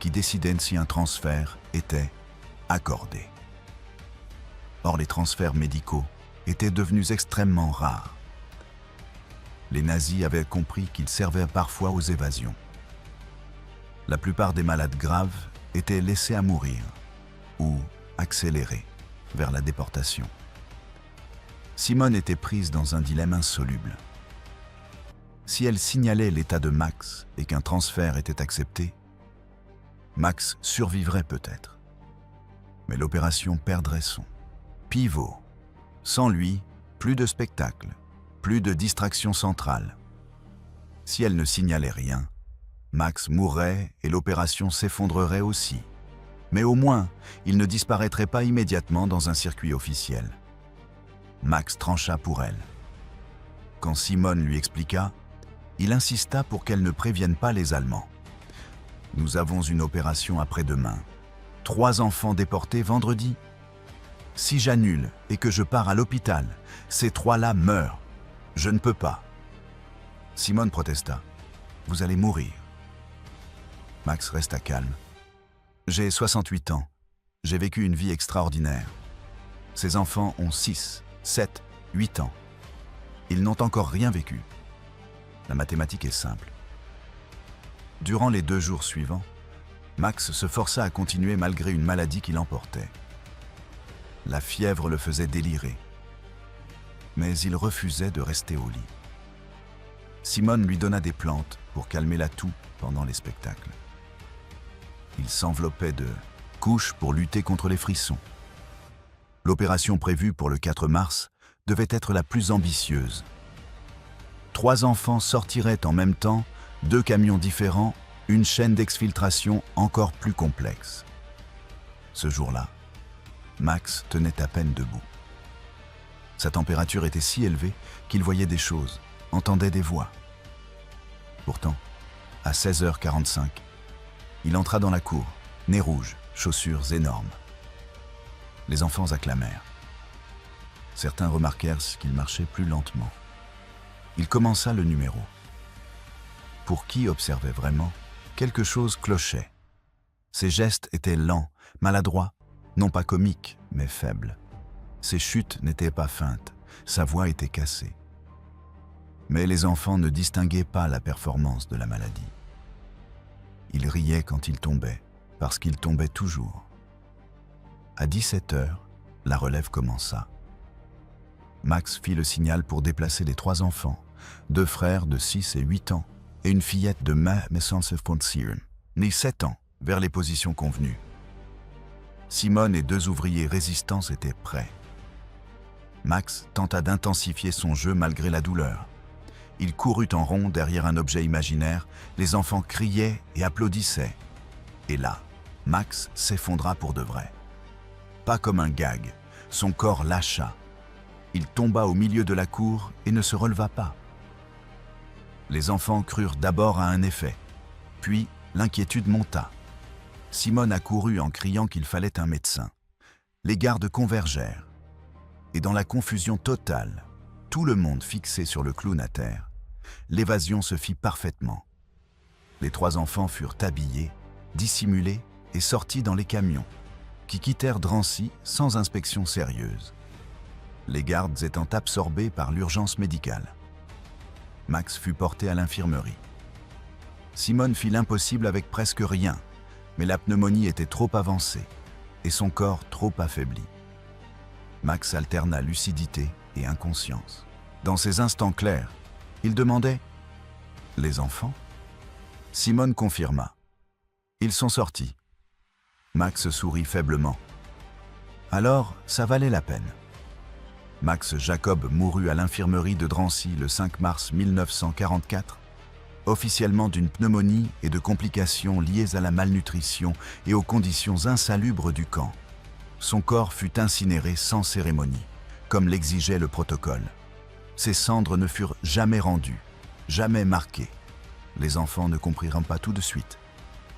qui décidaient si un transfert était accordé. Or, les transferts médicaux étaient devenus extrêmement rares. Les nazis avaient compris qu'ils servaient parfois aux évasions. La plupart des malades graves étaient laissés à mourir ou accélérés vers la déportation. Simone était prise dans un dilemme insoluble. Si elle signalait l'état de Max et qu'un transfert était accepté, Max survivrait peut-être. Mais l'opération perdrait son pivot. Sans lui, plus de spectacle, plus de distraction centrale. Si elle ne signalait rien, Max mourrait et l'opération s'effondrerait aussi. Mais au moins, il ne disparaîtrait pas immédiatement dans un circuit officiel. Max trancha pour elle. Quand Simone lui expliqua, il insista pour qu'elle ne prévienne pas les Allemands. « Nous avons une opération après-demain. 3 enfants déportés vendredi. Si j'annule et que je pars à l'hôpital, ces 3-là meurent. Je ne peux pas. » Simone protesta. « Vous allez mourir. » Max resta calme. « J'ai 68 ans. J'ai vécu une vie extraordinaire. Ces enfants ont 6, 7, 8 ans. Ils n'ont encore rien vécu. La mathématique est simple. » Durant les 2 jours suivants, Max se força à continuer malgré une maladie qui l'emportait. La fièvre le faisait délirer. Mais il refusait de rester au lit. Simone lui donna des plantes pour calmer la toux pendant les spectacles. Il s'enveloppait de couches pour lutter contre les frissons. L'opération prévue pour le 4 mars devait être la plus ambitieuse. 3 enfants sortiraient en même temps, 2 camions différents, une chaîne d'exfiltration encore plus complexe. Ce jour-là, Max tenait à peine debout. Sa température était si élevée qu'il voyait des choses, entendait des voix. Pourtant, à 16h45, il entra dans la cour, nez rouge, chaussures énormes. Les enfants acclamèrent. Certains remarquèrent qu'il marchait plus lentement. Il commença le numéro. Pour qui observait vraiment, quelque chose clochait. Ses gestes étaient lents, maladroits, non pas comiques, mais faibles. Ses chutes n'étaient pas feintes, sa voix était cassée. Mais les enfants ne distinguaient pas la performance de la maladie. Ils riaient quand il tombait, parce qu'il tombait toujours. À 17h, la relève commença. Max fit le signal pour déplacer les 3 enfants, 2 frères de 6 et 8 ans, et une fillette de née 7 ans, vers les positions convenues. Simone et 2 ouvriers résistants étaient prêts. Max tenta d'intensifier son jeu malgré la douleur. Il courut en rond derrière un objet imaginaire, les enfants criaient et applaudissaient. Et là, Max s'effondra pour de vrai. Pas comme un gag, son corps lâcha. Il tomba au milieu de la cour et ne se releva pas. Les enfants crurent d'abord à un effet, puis l'inquiétude monta. Simone accourut en criant qu'il fallait un médecin. Les gardes convergèrent. Et dans la confusion totale, tout le monde fixé sur le clown à terre, l'évasion se fit parfaitement. Les 3 enfants furent habillés, dissimulés et sortis dans les camions, qui quittèrent Drancy sans inspection sérieuse. Les gardes étant absorbés par l'urgence médicale. Max fut porté à l'infirmerie. Simone fit l'impossible avec presque rien, mais la pneumonie était trop avancée et son corps trop affaibli. Max alterna lucidité et inconscience. Dans ces instants clairs, il demandait « Les enfants ?» Simone confirma. « Ils sont sortis. Max sourit faiblement. Alors, ça valait la peine. Max Jacob mourut à l'infirmerie de Drancy le 5 mars 1944, officiellement d'une pneumonie et de complications liées à la malnutrition et aux conditions insalubres du camp. Son corps fut incinéré sans cérémonie, comme l'exigeait le protocole. Ses cendres ne furent jamais rendues, jamais marquées. Les enfants ne comprirent pas tout de suite.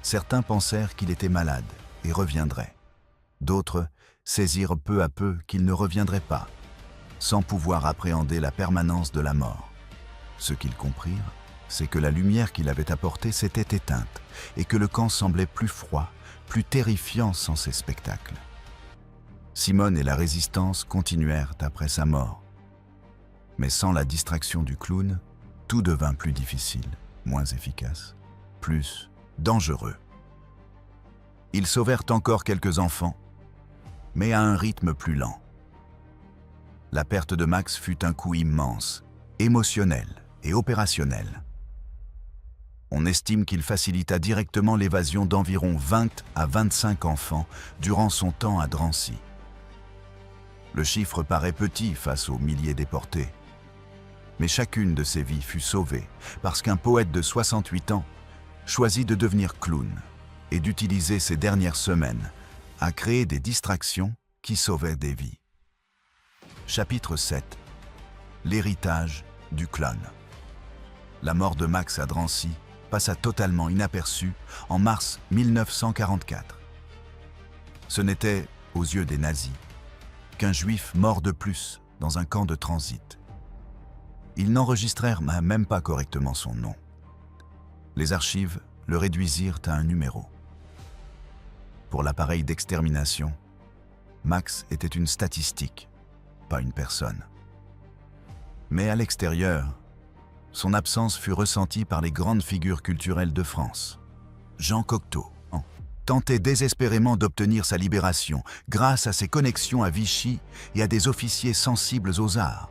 Certains pensèrent qu'il était malade et reviendrait. D'autres saisirent peu à peu qu'il ne reviendrait pas, sans pouvoir appréhender la permanence de la mort. Ce qu'ils comprirent, c'est que la lumière qu'il avait apportée s'était éteinte et que le camp semblait plus froid, plus terrifiant sans ces spectacles. Simone et la résistance continuèrent après sa mort. Mais sans la distraction du clown, tout devint plus difficile, moins efficace, plus dangereux. Ils sauvèrent encore quelques enfants, mais à un rythme plus lent. La perte de Max fut un coup immense, émotionnel et opérationnel. On estime qu'il facilita directement l'évasion d'environ 20 à 25 enfants durant son temps à Drancy. Le chiffre paraît petit face aux milliers déportés. Mais chacune de ces vies fut sauvée parce qu'un poète de 68 ans choisit de devenir clown et d'utiliser ses dernières semaines à créer des distractions qui sauvaient des vies. Chapitre 7. L'héritage du clown. La mort de Max à Drancy passa totalement inaperçue en mars 1944. Ce n'était, aux yeux des nazis, qu'un juif mort de plus dans un camp de transit. Ils n'enregistrèrent même pas correctement son nom. Les archives le réduisirent à un numéro. Pour l'appareil d'extermination, Max était une statistique, pas une personne. Mais à l'extérieur, son absence fut ressentie par les grandes figures culturelles de France. Jean Cocteau tentait désespérément d'obtenir sa libération grâce à ses connexions à Vichy et à des officiers sensibles aux arts.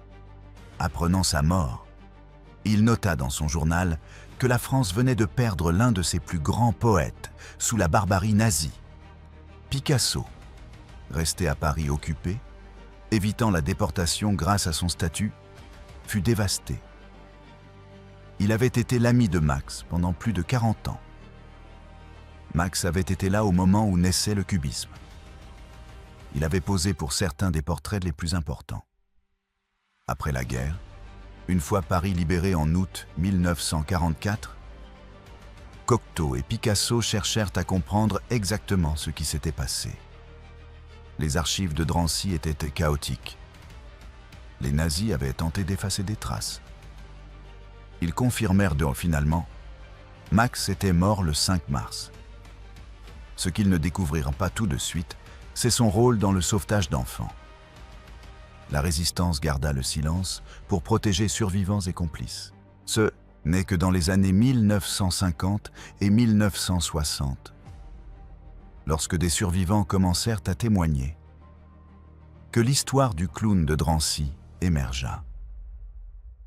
Apprenant sa mort, il nota dans son journal que la France venait de perdre l'un de ses plus grands poètes sous la barbarie nazie. Picasso, resté à Paris occupé, évitant la déportation grâce à son statut, fut dévasté. Il avait été l'ami de Max pendant plus de 40 ans. Max avait été là au moment où naissait le cubisme. Il avait posé pour certains des portraits les plus importants. Après la guerre, une fois Paris libéré en août 1944, Cocteau et Picasso cherchèrent à comprendre exactement ce qui s'était passé. Les archives de Drancy étaient chaotiques. Les nazis avaient tenté d'effacer des traces. Ils confirmèrent finalement, Max était mort le 5 mars. Ce qu'ils ne découvrirent pas tout de suite, c'est son rôle dans le sauvetage d'enfants. La résistance garda le silence pour protéger survivants et complices. Ce n'est que dans les années 1950 et 1960, lorsque des survivants commencèrent à témoigner, que l'histoire du clown de Drancy émergea.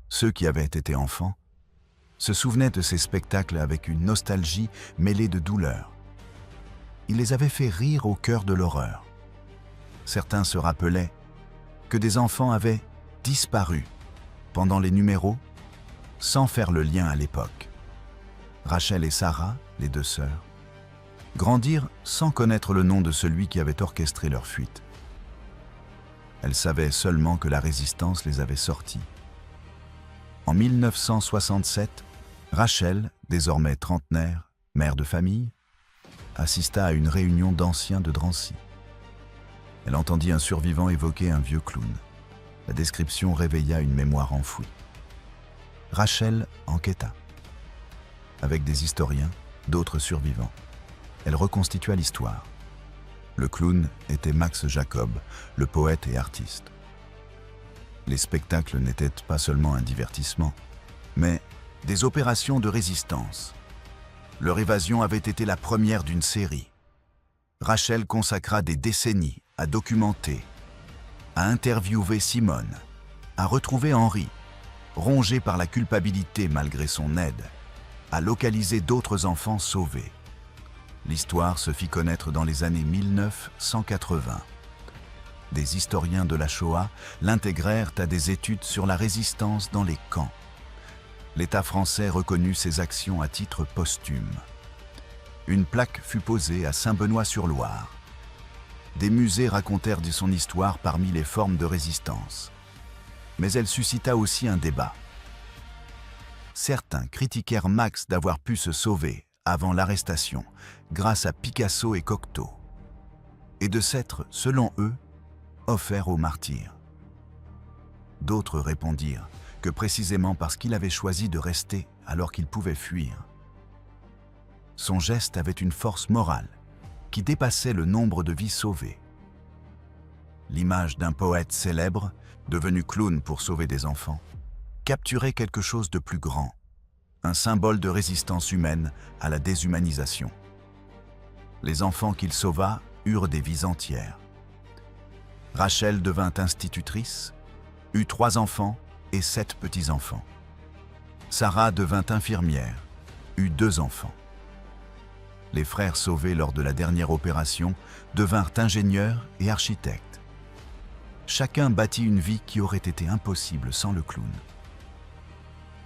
Ceux qui avaient été enfants se souvenaient de ces spectacles avec une nostalgie mêlée de douleur. Il les avait fait rire au cœur de l'horreur. Certains se rappelaient que des enfants avaient disparu pendant les numéros sans faire le lien à l'époque. Rachel et Sarah, les deux sœurs, grandirent sans connaître le nom de celui qui avait orchestré leur fuite. Elles savaient seulement que la résistance les avait sortis. En 1967, Rachel, désormais trentenaire, mère de famille, assista à une réunion d'anciens de Drancy. Elle entendit un survivant évoquer un vieux clown. La description réveilla une mémoire enfouie. Rachel enquêta. Avec des historiens, d'autres survivants, elle reconstitua l'histoire. Le clown était Max Jacob, le poète et artiste. Les spectacles n'étaient pas seulement un divertissement, mais des opérations de résistance. Leur évasion avait été la première d'une série. Rachel consacra des décennies à documenter, à interviewer Simone, à retrouver Henri, rongé par la culpabilité malgré son aide, à localiser d'autres enfants sauvés. L'histoire se fit connaître dans les années 1980. Des historiens de la Shoah l'intégrèrent à des études sur la résistance dans les camps. L'État français reconnut ses actions à titre posthume. Une plaque fut posée à Saint-Benoît-sur-Loire. Des musées racontèrent de son histoire parmi les formes de résistance. Mais elle suscita aussi un débat. Certains critiquèrent Max d'avoir pu se sauver avant l'arrestation grâce à Picasso et Cocteau, et de s'être, selon eux, offert aux martyrs. D'autres répondirent que précisément parce qu'il avait choisi de rester alors qu'il pouvait fuir. Son geste avait une force morale qui dépassait le nombre de vies sauvées. L'image d'un poète célèbre, devenu clown pour sauver des enfants, capturait quelque chose de plus grand, un symbole de résistance humaine à la déshumanisation. Les enfants qu'il sauva eurent des vies entières. Rachel devint institutrice, eut 3 enfants et 7 petits-enfants. Sarah devint infirmière, eut 2 enfants. Les frères sauvés lors de la dernière opération devinrent ingénieurs et architectes. Chacun bâtit une vie qui aurait été impossible sans le clown.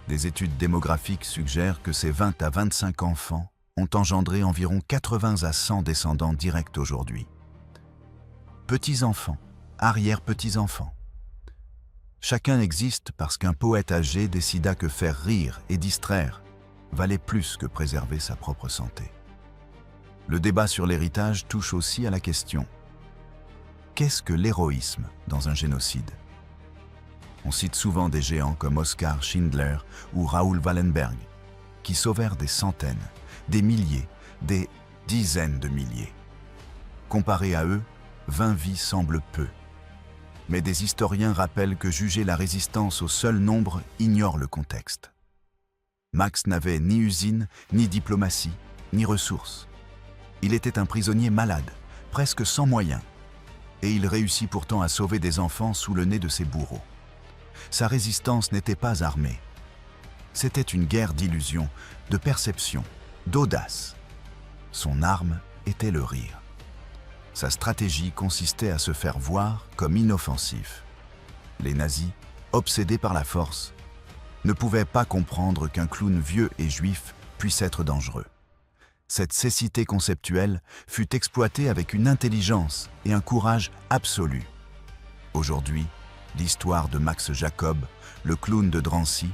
Des études démographiques suggèrent que ces 20 à 25 enfants ont engendré environ 80 à 100 descendants directs aujourd'hui. Petits-enfants, arrière-petits-enfants. Chacun existe parce qu'un poète âgé décida que faire rire et distraire valait plus que préserver sa propre santé. Le débat sur l'héritage touche aussi à la question: qu'est-ce que l'héroïsme dans un génocide? On cite souvent des géants comme Oskar Schindler ou Raoul Wallenberg, qui sauvèrent des centaines, des milliers, des dizaines de milliers. Comparé à eux, 20 vies semblent peu. Mais des historiens rappellent que juger la résistance au seul nombre ignore le contexte. Max n'avait ni usine, ni diplomatie, ni ressources. Il était un prisonnier malade, presque sans moyens, et il réussit pourtant à sauver des enfants sous le nez de ses bourreaux. Sa résistance n'était pas armée. C'était une guerre d'illusions, de perception, d'audace. Son arme était le rire. Sa stratégie consistait à se faire voir comme inoffensif. Les nazis, obsédés par la force, ne pouvaient pas comprendre qu'un clown vieux et juif puisse être dangereux. Cette cécité conceptuelle fut exploitée avec une intelligence et un courage absolus. Aujourd'hui, l'histoire de Max Jacob, le clown de Drancy,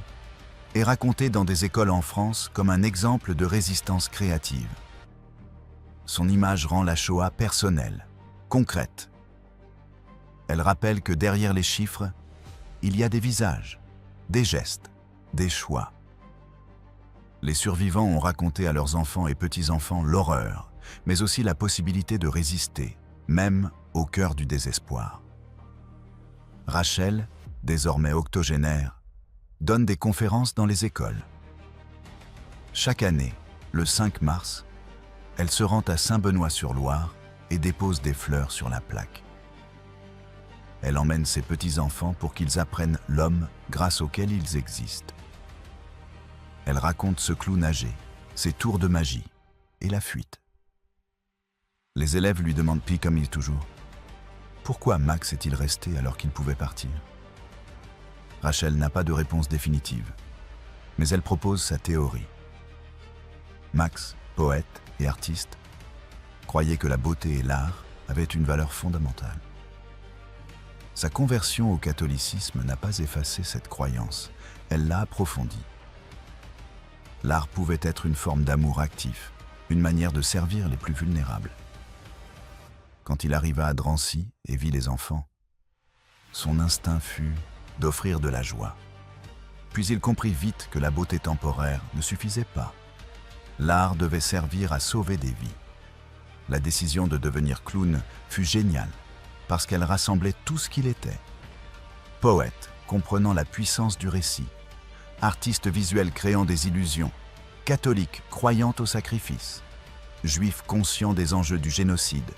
est racontée dans des écoles en France comme un exemple de résistance créative. Son image rend la Shoah personnelle, concrète. Elle rappelle que derrière les chiffres, il y a des visages, des gestes, des choix. Les survivants ont raconté à leurs enfants et petits-enfants l'horreur, mais aussi la possibilité de résister, même au cœur du désespoir. Rachel, désormais octogénaire, donne des conférences dans les écoles. Chaque année, le 5 mars, elle se rend à Saint-Benoît-sur-Loire et dépose des fleurs sur la plaque. Elle emmène ses petits-enfants pour qu'ils apprennent l'homme grâce auquel ils existent. Elle raconte ce clown âgé, ses tours de magie et la fuite. Les élèves lui demandent puis comme il toujours: pourquoi Max est-il resté alors qu'il pouvait partir? Rachel n'a pas de réponse définitive, mais elle propose sa théorie. Max, poète et artiste, croyait que la beauté et l'art avaient une valeur fondamentale. Sa conversion au catholicisme n'a pas effacé cette croyance, elle l'a approfondie. L'art pouvait être une forme d'amour actif, une manière de servir les plus vulnérables. Quand il arriva à Drancy et vit les enfants, son instinct fut d'offrir de la joie. Puis il comprit vite que la beauté temporaire ne suffisait pas. L'art devait servir à sauver des vies. La décision de devenir clown fut géniale parce qu'elle rassemblait tout ce qu'il était. Poète, comprenant la puissance du récit. Artiste visuel créant des illusions. Catholique, croyant au sacrifice. Juif conscient des enjeux du génocide.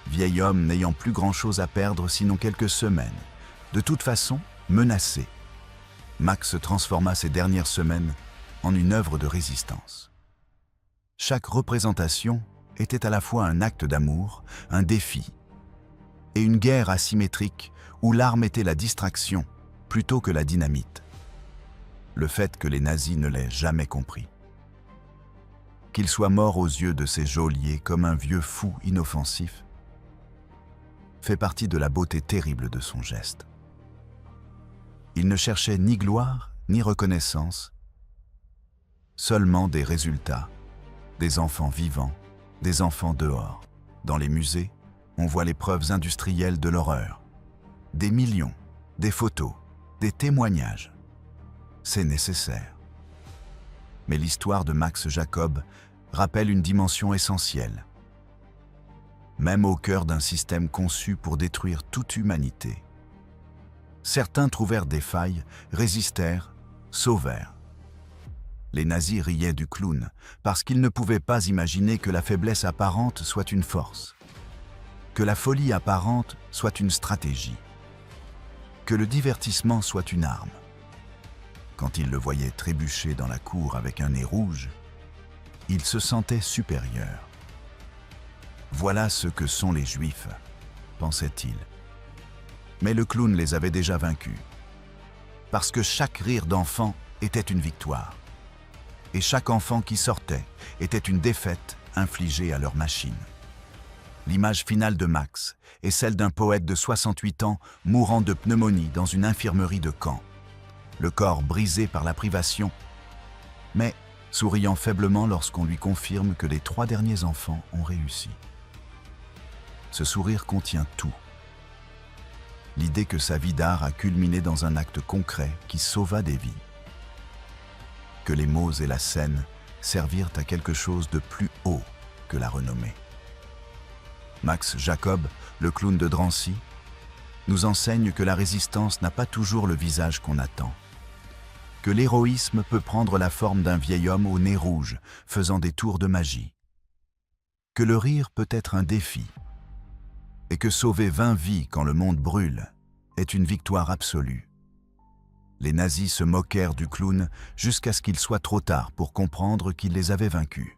Vieil homme n'ayant plus grand-chose à perdre sinon quelques semaines. De toute façon, menacé. Max transforma ces dernières semaines en une œuvre de résistance. Chaque représentation était à la fois un acte d'amour, un défi, et une guerre asymétrique où l'arme était la distraction plutôt que la dynamite. Le fait que les nazis ne l'aient jamais compris. Qu'il soit mort aux yeux de ses geôliers comme un vieux fou inoffensif, fait partie de la beauté terrible de son geste. Il ne cherchait ni gloire ni reconnaissance, seulement des résultats, des enfants vivants, des enfants dehors. Dans les musées, on voit les preuves industrielles de l'horreur. Des millions, des photos, des témoignages. C'est nécessaire. Mais l'histoire de Max Jacob rappelle une dimension essentielle. Même au cœur d'un système conçu pour détruire toute humanité, certains trouvèrent des failles, résistèrent, sauvèrent. Les nazis riaient du clown parce qu'ils ne pouvaient pas imaginer que la faiblesse apparente soit une force, que la folie apparente soit une stratégie, que le divertissement soit une arme. Quand ils le voyaient trébucher dans la cour avec un nez rouge, ils se sentaient supérieurs. Voilà ce que sont les Juifs, pensait-il. Mais le clown les avait déjà vaincus, parce que chaque rire d'enfant était une victoire, et chaque enfant qui sortait était une défaite infligée à leur machine. L'image finale de Max est celle d'un poète de 68 ans mourant de pneumonie dans une infirmerie de Caen, le corps brisé par la privation, mais souriant faiblement lorsqu'on lui confirme que les 3 derniers enfants ont réussi. Ce sourire contient tout. L'idée que sa vie d'art a culminé dans un acte concret qui sauva des vies. Que les mots et la scène servirent à quelque chose de plus haut que la renommée. Max Jacob, le clown de Drancy, nous enseigne que la résistance n'a pas toujours le visage qu'on attend. Que l'héroïsme peut prendre la forme d'un vieil homme au nez rouge, faisant des tours de magie. Que le rire peut être un défi. Et que sauver 20 vies quand le monde brûle est une victoire absolue. Les nazis se moquèrent du clown jusqu'à ce qu'il soit trop tard pour comprendre qu'il les avait vaincus.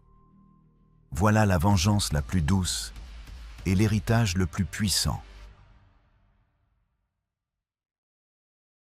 Voilà la vengeance la plus douce et l'héritage le plus puissant.